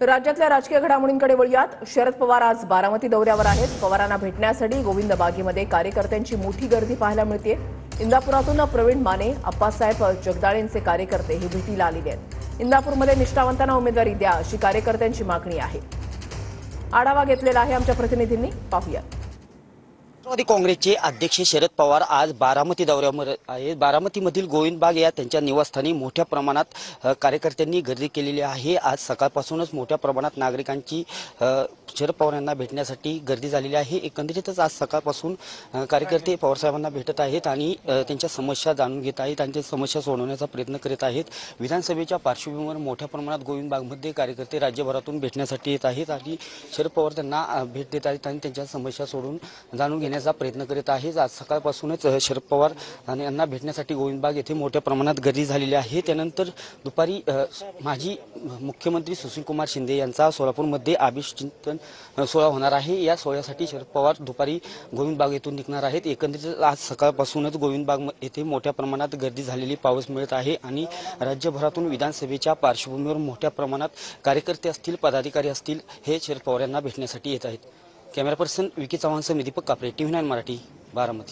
राज्यातल्या राजकीय घडामोडींकडे वळूयात। शरद पवार आज बारामती दौऱ्यावर आहेत। पवारांना भेटण्यासाठी गोविंद बागेमध्ये कार्यकर्त्यांची मोठी गर्दी पाहायला मिळते। इंदापुरातून प्रवीण माने, अप्पासाहेब जगदाळेंचे कार्यकर्ते हे भेटीला आलेले आहेत। इंदापूरमध्ये निष्ठावंतांना उमेदवारी द्या अशी कार्यकर्त्यांची मागणी आहे। आढावा घेतलेला आहे आमच्या प्रतिनिधींनी, पाहूयात। राष्ट्रवादी काँग्रेसचे अध्यक्ष शरद पवार आज बारामती दौऱ्यावर आहेत। बारामतीमधील गोविंद बाग या त्यांच्या निवासस्थानी मोठ्या प्रमाणात कार्यकर्त्यांनी गर्दी केलेली आहे। आज सकाळपासूनच मोठ्या प्रमाणात नागरिकांची शरद पवार यांना भेटण्यासाठी गर्दी झालेली आहे। एकंदरीतच आज सकाळपासून कार्यकर्ते पवारसाहेबांना भेटत आहेत आणि त्यांच्या समस्या जाणून घेत आहेत, त्यांच्या समस्या सोडवण्याचा प्रयत्न करीत आहेत। विधानसभेच्या पार्श्वभूमीवर मोठ्या प्रमाणात गोविंद बागमध्ये कार्यकर्ते राज्यभरातून भेटण्यासाठी येत आहेत आणि शरद पवार त्यांना भेट देत आहेत आणि त्यांच्या समस्या सोडून जाणून घेण्याचा प्रयत्न करीत आहेत। आज सकाळपासूनच शरद पवार यांना भेटण्यासाठी गोविंद बाग येथे मोठ्या प्रमाणात गर्दी झालेली आहे। त्यानंतर दुपारी माजी मुख्यमंत्री सुशीलकुमार शिंदे यांचा सोलापूरमध्ये अभिषेक सोहळा होणार आहे। या सोहळ्यासाठी शरद पवार दुपारी गोविंद बाग येथून निघणार आहेत। एकंदरीत आज सकाळपासूनच गोविंद बाग येथे मोठ्या प्रमाणात गर्दी झालेली पाहावयास मिळत आहे आणि राज्यभरातून विधानसभेच्या पार्श्वभूमीवर मोठ्या प्रमाणात कार्यकर्ते असतील, पदाधिकारी असतील, हे शरद पवार यांना भेटण्यासाठी येत आहेत। कॅमेरा पर्सन विकी चव्हाणसह मी दीपक कापरे, TV9 मराठी, बारामती।